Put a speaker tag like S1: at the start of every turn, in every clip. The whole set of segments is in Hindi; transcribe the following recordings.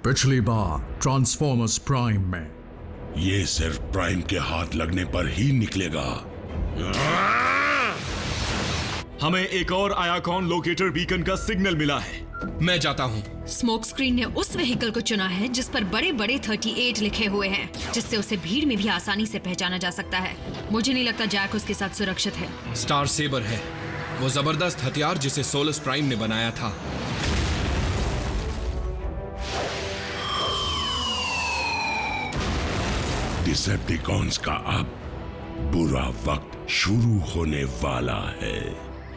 S1: पिछली बार ट्रांसफॉर्मर्स प्राइम में।
S2: ये सिर्फ प्राइम के हाथ लगने पर ही निकलेगा।
S3: हमें एक और आयाकॉन लोकेटर बीकन का सिग्नल मिला है।
S4: मैं जाता हूँ।
S5: स्मोक स्क्रीन ने उस व्हीकल को चुना है जिस पर बड़े बड़े 38 लिखे हुए हैं, जिससे उसे भीड़ में भी आसानी से पहचाना जा सकता है। मुझे नहीं लगता जैक उसके साथ सुरक्षित है।
S4: स्टार सेबर है, वो जबरदस्त हथियार जिसे सोलस प्राइम ने बनाया था।
S2: डिसेप्टिकॉन्स का अब बुरा वक्त शुरू होने वाला है।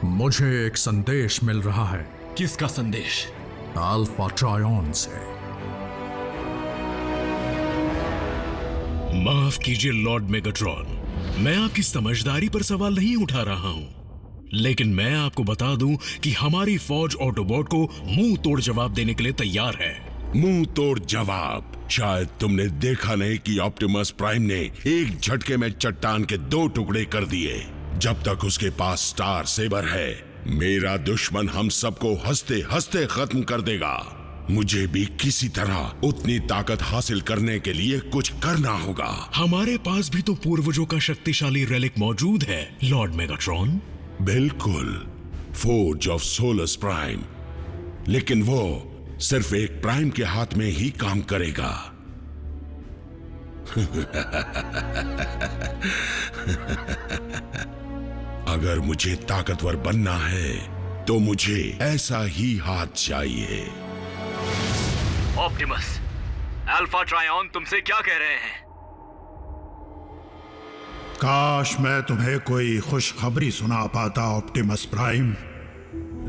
S1: मुझे एक संदेश मिल रहा है।
S3: किसका संदेश?
S1: अल्फा ट्रायन से।
S6: माफ कीजिए लॉर्ड मेगाट्रॉन, मैं आपकी समझदारी पर सवाल नहीं उठा रहा हूं, लेकिन मैं आपको बता दूं कि हमारी फौज ऑटोबॉट को मुंह तोड़ जवाब देने के लिए तैयार है।
S2: मुंह तोड़ जवाब? शायद तुमने देखा नहीं कि ऑप्टिमस प्राइम ने एक झटके में चट्टान के 2 टुकड़े कर दिए। जब तक उसके पास स्टार सेबर है, मेरा दुश्मन हम सबको हंसते हंसते खत्म कर देगा। मुझे भी किसी तरह उतनी ताकत हासिल करने के लिए कुछ करना होगा।
S6: हमारे पास भी तो पूर्वजों का शक्तिशाली रेलिक मौजूद है लॉर्ड मेगाट्रॉन।
S2: बिल्कुल, फोर्ज ऑफ सोलस प्राइम, लेकिन वो सिर्फ एक प्राइम के हाथ में ही काम करेगा। अगर मुझे ताकतवर बनना है तो मुझे ऐसा ही हाथ चाहिए।
S3: ऑप्टिमस, अल्फा ट्रायन तुमसे क्या कह रहे हैं?
S7: काश मैं तुम्हें कोई खुशखबरी सुना पाता ऑप्टिमस प्राइम,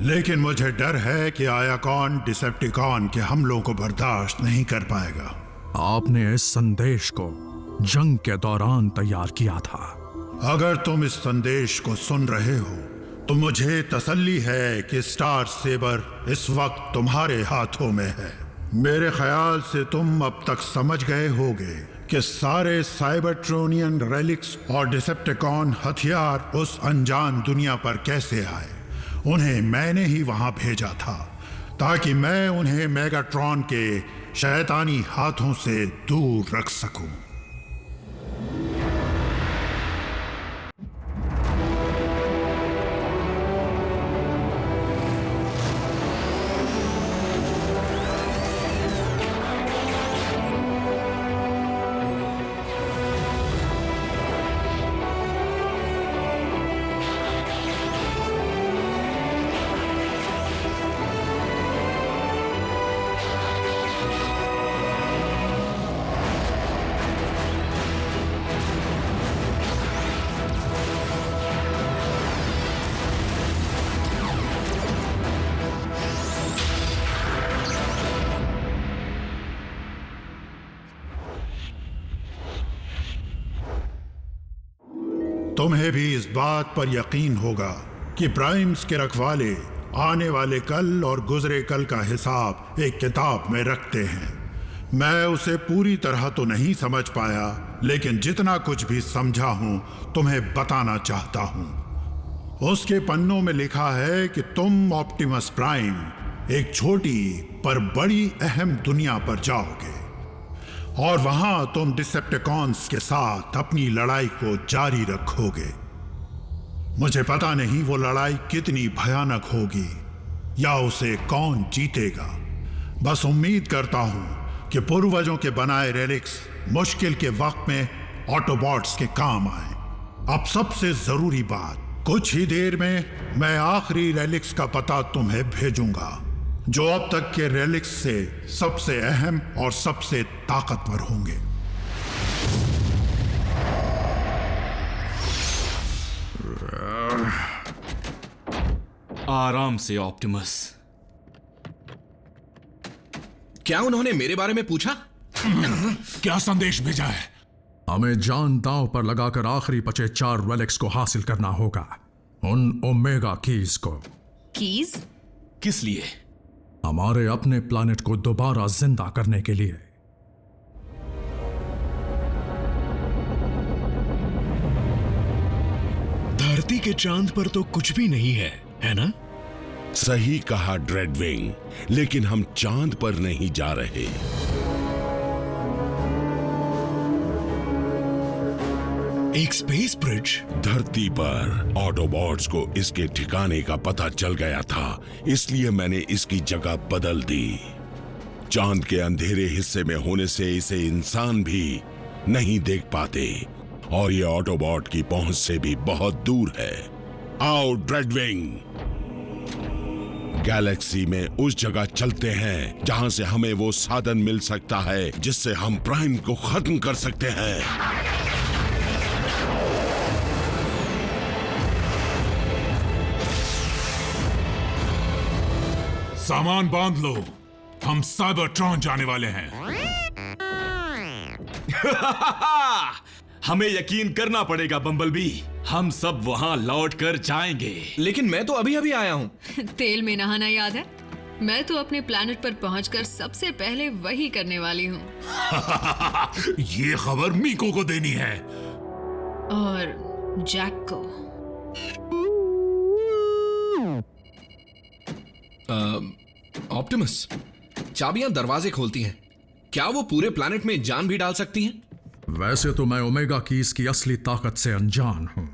S7: लेकिन मुझे डर है कि आयाकॉन डिसेप्टिकॉन के हमलों को बर्दाश्त नहीं कर पाएगा।
S1: आपने इस संदेश को जंग के दौरान तैयार किया था।
S7: अगर तुम इस संदेश को सुन रहे हो तो मुझे तसल्ली है कि स्टार सेबर इस वक्त तुम्हारे हाथों में है। मेरे ख्याल से तुम अब तक समझ गए होगे कि सारे साइबरट्रोनियन रेलिक्स और डिसेप्टिकॉन हथियार उस अनजान दुनिया पर कैसे आए। उन्हें मैंने ही वहां भेजा था ताकि मैं उन्हें मेगाट्रॉन के शैतानी हाथों से दूर रख सकूं। तुम्हें भी इस बात पर यकीन होगा कि प्राइम्स के रखवाले आने वाले कल और गुजरे कल का हिसाब एक किताब में रखते हैं। मैं उसे पूरी तरह तो नहीं समझ पाया, लेकिन जितना कुछ भी समझा हूं तुम्हें बताना चाहता हूं। उसके पन्नों में लिखा है कि तुम ऑप्टिमस प्राइम एक छोटी पर बड़ी अहम दुनिया पर जाओगे और वहां तुम डिसेप्टिकॉन्स के साथ अपनी लड़ाई को जारी रखोगे। मुझे पता नहीं वो लड़ाई कितनी भयानक होगी या उसे कौन जीतेगा। बस उम्मीद करता हूं कि पूर्वजों के बनाए रेलिक्स मुश्किल के वक्त में ऑटोबॉट्स के काम आए। अब सबसे जरूरी बात, कुछ ही देर में मैं आखिरी रेलिक्स का पता तुम्हें भेजूंगा, जो अब तक के रेलिक्स से सबसे अहम और सबसे ताकतवर होंगे।
S3: आराम से ऑप्टिमस।
S4: क्या उन्होंने मेरे बारे में पूछा?
S6: क्या संदेश भेजा है?
S1: हमें जान दांव पर लगाकर आखिरी बचे 4 रेलिक्स को हासिल करना होगा, उन ओमेगा कीज को।
S5: कीज?
S3: किस लिए?
S1: हमारे अपने प्लैनेट को दोबारा जिंदा करने के लिए।
S6: धरती के चांद पर तो कुछ भी नहीं है, है ना?
S2: सही कहा ड्रेडविंग, लेकिन हम चांद पर नहीं जा रहे।
S6: एक स्पेस ब्रिज?
S2: धरती पर ऑटोबॉट्स को इसके ठिकाने का पता चल गया था, इसलिए मैंने इसकी जगह बदल दी। चांद के अंधेरे हिस्से में होने से इसे इंसान भी नहीं देख पाते और ये ऑटोबॉट की पहुंच से भी बहुत दूर है। आओ ड्रेडविंग, गैलेक्सी में उस जगह चलते हैं जहां से हमें वो साधन मिल सकता है जिससे हम प्राइम को खत्म कर सकते हैं।
S8: सामान बांध लो, हम साइबरट्रॉन जाने वाले हैं।
S3: हमें यकीन करना पड़ेगा बम्बलबी, हम सब वहां लौट कर जाएंगे।
S4: लेकिन मैं तो अभी अभी आया हूं।
S5: तेल में नहाना याद है? मैं तो अपने प्लैनेट पर पहुंचकर सबसे पहले वही करने वाली हूँ।
S8: ये खबर मीको को देनी है
S5: और जैक को।
S4: ऑप्टिमस, चाबियां दरवाजे खोलती हैं, क्या वो पूरे प्लैनेट में जान भी डाल सकती हैं?
S1: वैसे तो मैं ओमेगा कीज की असली ताकत से अनजान हूं,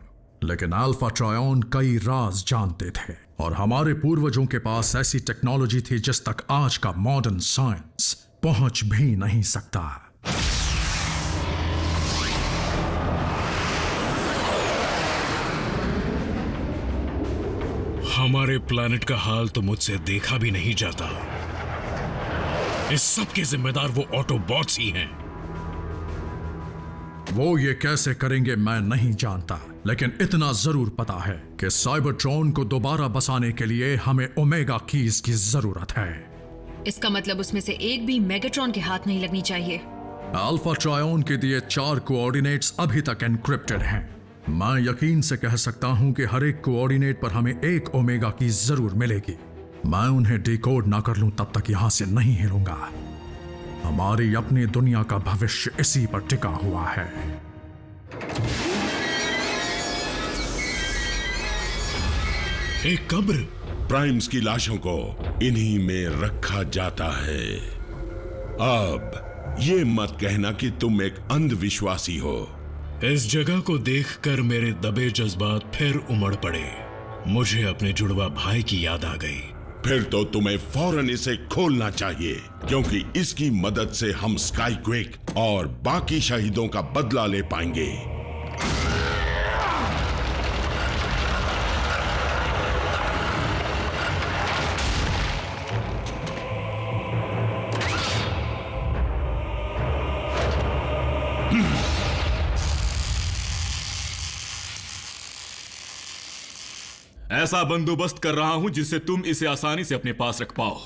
S1: लेकिन अल्फा ट्रायन कई राज जानते थे और हमारे पूर्वजों के पास ऐसी टेक्नोलॉजी थी जिस तक आज का मॉडर्न साइंस पहुंच भी नहीं सकता।
S6: हमारे प्लैनेट का हाल तो मुझसे देखा भी नहीं जाता। इस सब के जिम्मेदार वो ऑटोबॉट्स ही हैं।
S1: वो ये कैसे करेंगे मैं नहीं जानता, लेकिन इतना जरूर पता है कि साइबरट्रॉन को दोबारा बसाने के लिए हमें ओमेगा कीज की जरूरत है।
S5: इसका मतलब उसमें से एक भी मेगाट्रॉन के हाथ नहीं लगनी चाहिए।
S1: अल्फा ट्रायन के दिए 4 कोऑर्डिनेट्स अभी तक एनक्रिप्टेड हैं। मैं यकीन से कह सकता हूं कि हर एक कोऑर्डिनेट पर हमें एक ओमेगा की जरूर मिलेगी। मैं उन्हें डिकोड ना कर लूं तब तक यहां से नहीं हिलूंगा। हमारी अपनी दुनिया का भविष्य इसी पर टिका हुआ है।
S6: एक कब्र?
S2: प्राइम्स की लाशों को इन्हीं में रखा जाता है। अब ये मत कहना कि तुम एक अंधविश्वासी हो।
S6: इस जगह को देखकर मेरे दबे जज्बात फिर उमड़ पड़े। मुझे अपने जुड़वा भाई की याद आ गई।
S2: फिर तो तुम्हें फौरन इसे खोलना चाहिए, क्योंकि इसकी मदद से हम स्काईक्वेक और बाकी शहीदों का बदला ले पाएंगे।
S3: ऐसा बंदोबस्त कर रहा हूं जिससे तुम इसे आसानी से अपने पास रख पाओ।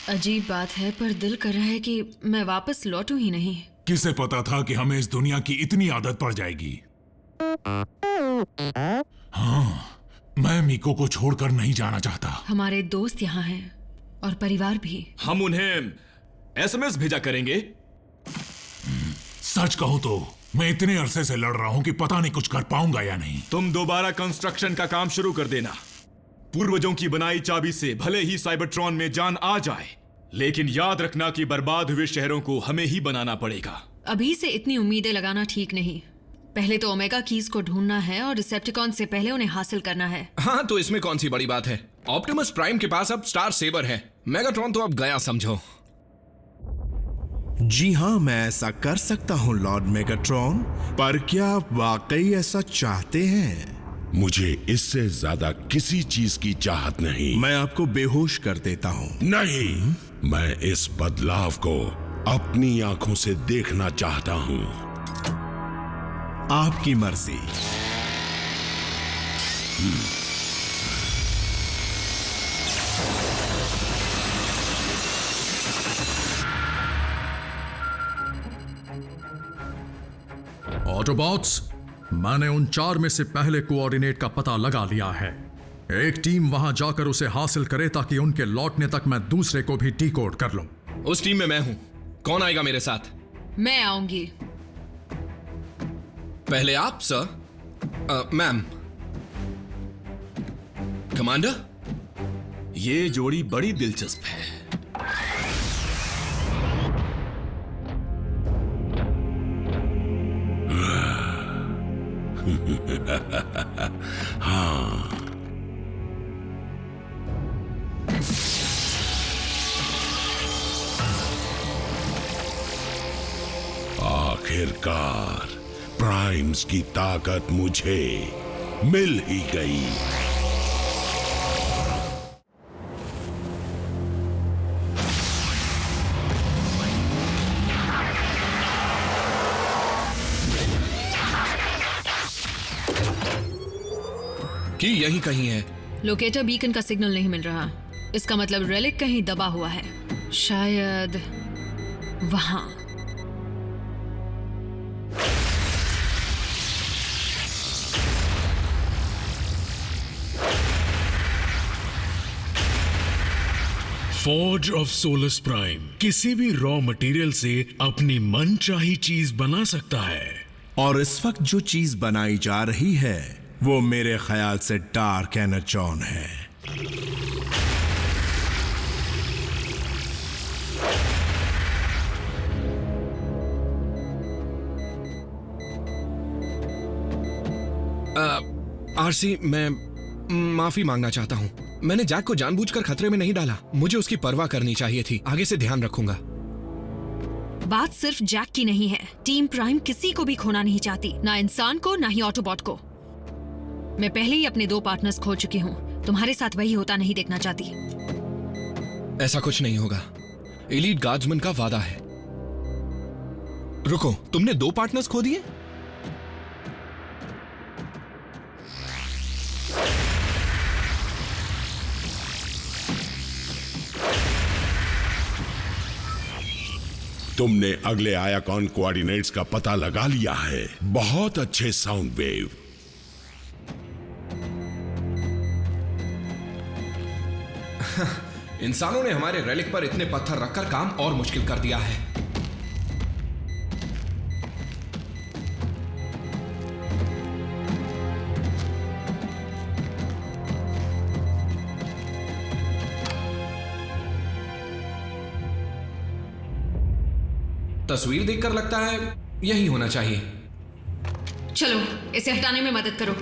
S5: अजीब बात है, पर दिल कर रहा है कि मैं वापस लौटूं ही नहीं।
S8: किसे पता था कि हमें इस दुनिया की इतनी आदत पड़ जाएगी। हाँ, मैं मीको को छोड़कर नहीं जाना चाहता।
S5: हमारे दोस्त यहाँ हैं और परिवार भी।
S3: हम उन्हें एसएमएस भेजा करेंगे।
S8: सच कहूं तो मैं इतने अरसे से लड़ रहा हूं कि पता नहीं कुछ कर पाऊंगा या नहीं।
S3: तुम दोबारा कंस्ट्रक्शन का काम शुरू कर देना। पूर्वजों की बनाई चाबी से भले ही साइबरट्रॉन में जान आ जाए, लेकिन याद रखना कि बर्बाद हुए शहरों को हमें ही बनाना पड़ेगा।
S5: अभी से इतनी उम्मीदें लगाना ठीक नहीं। पहले तो ओमेगा कीज को ढूंढना है और डिसेप्टिकॉन से पहले उन्हें हासिल करना है।
S4: हाँ, तो इसमें कौन सी बड़ी बात है। ऑप्टिमस प्राइम के पास अब स्टार सेबर है, मेगाट्रॉन तो अब गया समझो।
S9: जी हाँ, मैं ऐसा कर सकता हूँ लॉर्ड मेगाट्रॉन, पर क्या आप वाकई ऐसा चाहते हैं?
S2: मुझे इससे ज्यादा किसी चीज की चाहत नहीं।
S9: मैं आपको बेहोश कर देता हूँ।
S2: नहीं, मैं इस बदलाव को अपनी आंखों से देखना चाहता हूँ।
S9: आपकी मर्जी।
S1: ऑटोबॉट्स, मैंने उन 4 में से पहले कोऑर्डिनेट का पता लगा लिया है। एक टीम वहां जाकर उसे हासिल करे ताकि उनके लौटने तक मैं दूसरे को भी डिकोड कर लूं।
S4: उस टीम में मैं हूं। कौन आएगा मेरे साथ?
S5: मैं आऊंगी।
S4: पहले आप सर। मैम। कमांडर,
S3: ये जोड़ी बड़ी दिलचस्प है।
S2: हाँ, आखिरकार प्राइम्स की ताकत मुझे मिल ही गई।
S4: कि यहीं कहीं है।
S5: लोकेटर बीकन का सिग्नल नहीं मिल रहा। इसका मतलब रेलिक कहीं दबा हुआ है, शायद वहां।
S6: फॉर्ज ऑफ सोलस प्राइम किसी भी रॉ मटेरियल से अपनी मनचाही चीज बना सकता है।
S9: और इस वक्त जो चीज बनाई जा रही है वो मेरे ख्याल से डार्क एनर्जॉन है।
S4: आरसी, मैं माफी मांगना चाहता हूं। मैंने जैक को जानबूझकर खतरे में नहीं डाला। मुझे उसकी परवाह करनी चाहिए थी। आगे से ध्यान रखूंगा।
S5: बात सिर्फ जैक की नहीं है। टीम प्राइम किसी को भी खोना नहीं चाहती, ना इंसान को ना ही ऑटोबॉट को। मैं पहले ही अपने 2 पार्टनर्स खो चुकी हूँ। तुम्हारे साथ वही होता नहीं देखना चाहती।
S4: ऐसा कुछ नहीं होगा। एलीट गार्ड्समैन का वादा है। रुको, तुमने 2 पार्टनर्स खो दिए?
S2: तुमने अगले आयाकॉन कोऑर्डिनेट्स का पता लगा लिया है। बहुत अच्छे साउंड वेव।
S4: इंसानों ने हमारे रेलिक पर इतने पत्थर रखकर काम और मुश्किल कर दिया है। तस्वीर देखकर लगता है यही होना चाहिए।
S5: चलो इसे हटाने में मदद करो।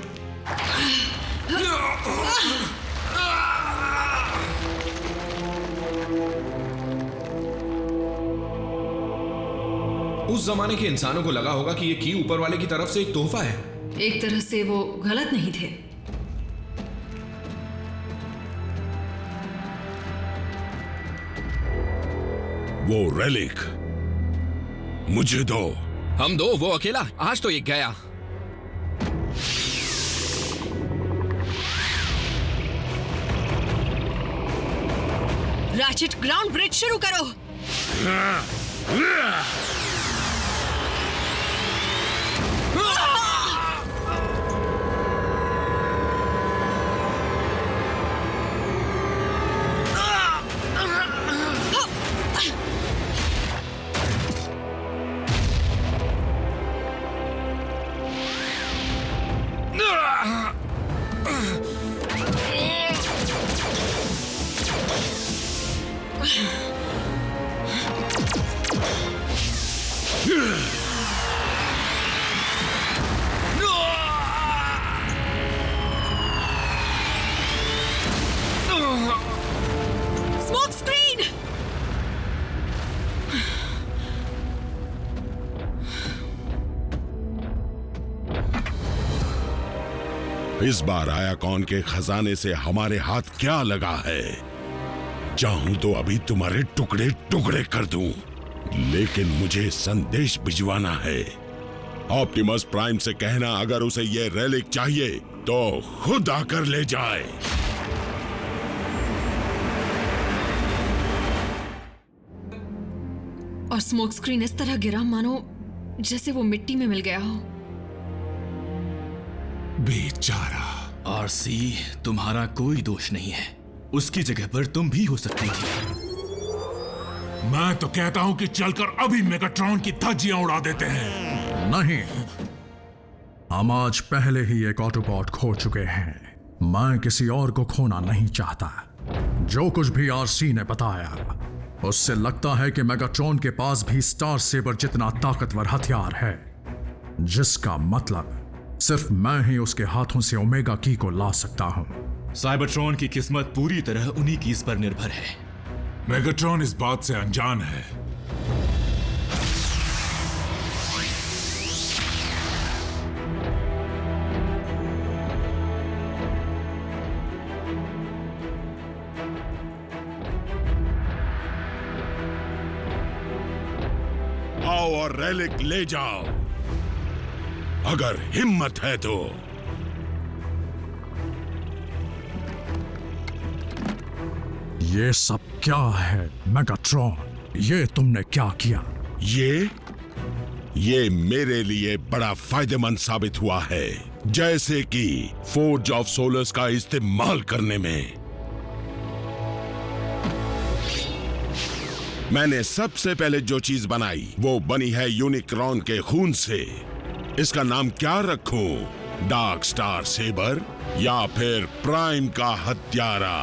S4: उस जमाने के इंसानों को लगा होगा कि ये की ऊपर वाले की तरफ से एक तोहफा है।
S5: एक तरह से वो गलत नहीं थे।
S2: वो रेलिक मुझे दो।
S4: हम 2, वो अकेला। आज तो ये गया।
S5: रैचेट, ग्राउंड ब्रिज शुरू करो। Smoke screen.
S2: इस बार आयाकॉन के खजाने से हमारे हाथ क्या लगा है? चाहूं तो अभी तुम्हारे टुकड़े टुकड़े कर दूं, लेकिन मुझे संदेश भिजवाना है। ऑप्टिमस प्राइम से कहना अगर उसे ये रेलिक चाहिए तो खुद आकर ले जाए।
S5: और स्मोक स्क्रीन इस तरह गिरा मानो जैसे वो मिट्टी में मिल गया हो।
S8: बेचारा।
S3: आरसी, तुम्हारा कोई दोष नहीं है। उसकी जगह पर तुम भी हो सकती थी।
S8: मैं तो कहता हूं कि चलकर अभी मेगाट्रॉन की धज्जियां उड़ा देते हैं।
S1: नहीं, हम आज पहले ही एक ऑटोबॉट खो चुके हैं। मैं किसी और को खोना नहीं चाहता। जो कुछ भी आरसी ने बताया उससे लगता है कि मेगाट्रॉन के पास भी स्टार सेबर जितना ताकतवर हथियार है, जिसका मतलब सिर्फ मैं ही उसके हाथों से ओमेगा की को ला सकता हूं।
S3: साइबरट्रॉन की किस्मत पूरी तरह उन्हीं की इस पर निर्भर है।
S8: मेगाट्रॉन इस बात से अनजान है।
S2: आओ और रेलिक ले जाओ, अगर हिम्मत है तो।
S1: ये सब क्या है मेगाट्रॉन? ये तुमने क्या किया?
S2: ये मेरे लिए बड़ा फायदेमंद साबित हुआ है, जैसे कि फोर्ज ऑफ सोलर्स का इस्तेमाल करने में। मैंने सबसे पहले जो चीज बनाई वो बनी है यूनिक्रॉन के खून से। इसका नाम क्या रखूं? डार्क स्टार सेबर या फिर प्राइम का हत्यारा?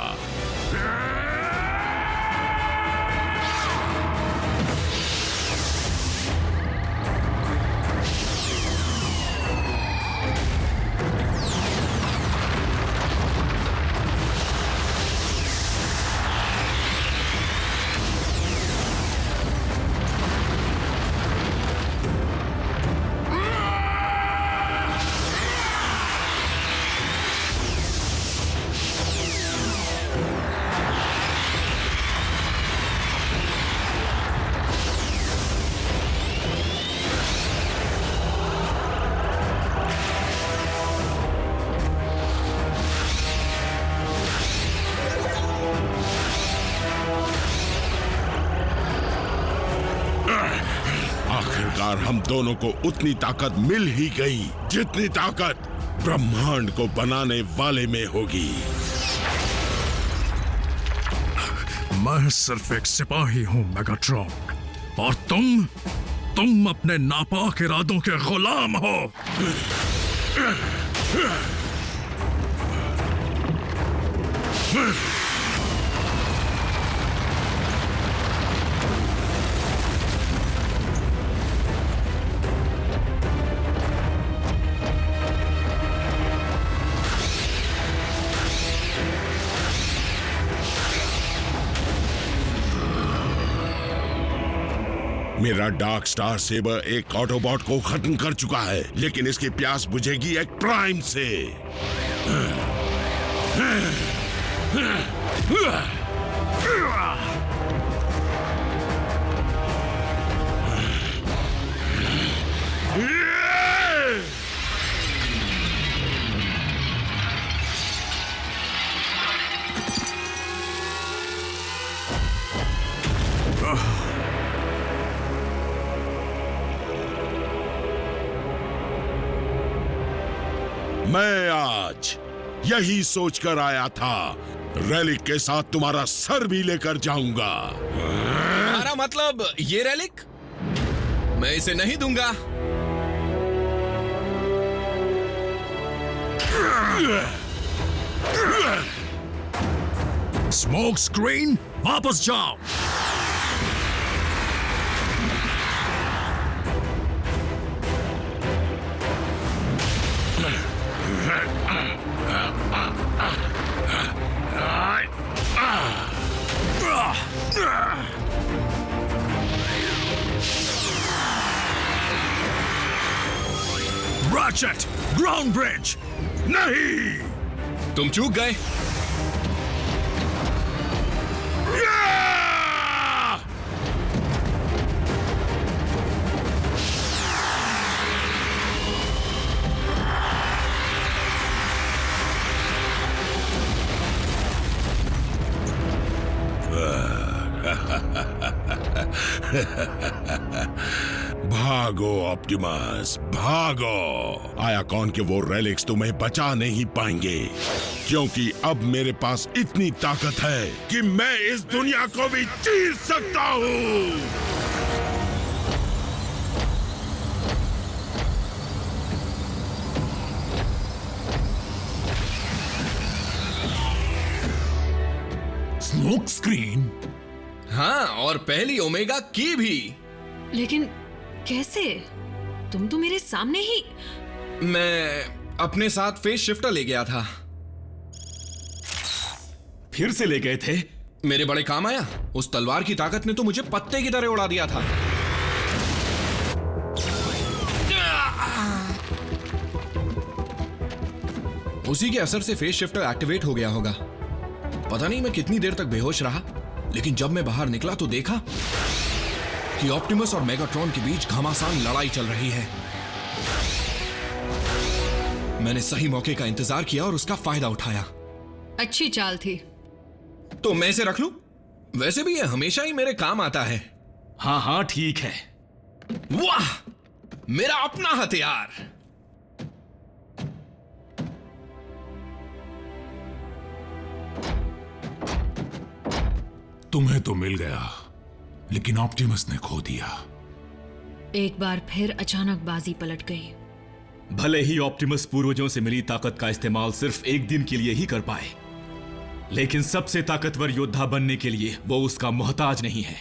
S2: आखिरकार हम दोनों को उतनी ताकत मिल ही गई जितनी ताकत ब्रह्मांड को बनाने वाले में होगी।
S1: मैं सिर्फ एक सिपाही हूं मेगाट्रॉन, और तुम अपने नापाक इरादों के गुलाम हो।
S2: मेरा डार्क स्टार सेबर एक ऑटोबॉट को खत्म कर चुका है, लेकिन इसकी प्यास बुझेगी एक प्राइम से। मैं आज यही सोचकर आया था, रेलिक के साथ तुम्हारा सर भी लेकर जाऊंगा।
S4: तुम्हारा मतलब ये रेलिक? मैं इसे नहीं दूंगा।
S1: स्मोक स्क्रीन, वापस जाओ। Ratchet, ground bridge! नहीं!
S4: तुम चूक गए।
S2: भागो ऑप्टिमस, भागो। आयाकॉन के वो रेलिक्स तुम्हें बचा नहीं पाएंगे, क्योंकि अब मेरे पास इतनी ताकत है कि मैं इस दुनिया को भी चीर सकता हूँ।
S8: Smoke screen?
S4: हाँ, और पहली ओमेगा की भी।
S5: लेकिन कैसे? तुम तो मेरे सामने ही।
S4: मैं अपने साथ फेस शिफ्टर ले गया था।
S3: फिर से ले गए थे?
S4: मेरे बड़े काम आया। उस तलवार की ताकत ने तो मुझे पत्ते की तरह उड़ा दिया था। उसी के असर से फेस शिफ्टर एक्टिवेट हो गया होगा। पता नहीं मैं कितनी देर तक बेहोश रहा, लेकिन जब मैं बाहर निकला तो देखा कि ऑप्टिमस और मेगाट्रॉन के बीच घमासान लड़ाई चल रही है। मैंने सही मौके का इंतजार किया और उसका फायदा उठाया।
S5: अच्छी चाल थी।
S4: तो मैं इसे रख लूं? वैसे भी ये हमेशा ही मेरे काम आता है।
S3: हाँ हाँ ठीक है।
S4: वाह, मेरा अपना हथियार।
S8: तुम्हें तो मिल गया, लेकिन ऑप्टिमस ने खो दिया।
S5: एक बार फिर अचानक बाजी पलट गई।
S3: भले ही ऑप्टिमस पूर्वजों से मिली ताकत का इस्तेमाल सिर्फ एक दिन के लिए ही कर पाए, लेकिन सबसे ताकतवर योद्धा बनने के लिए वो उसका मोहताज नहीं है।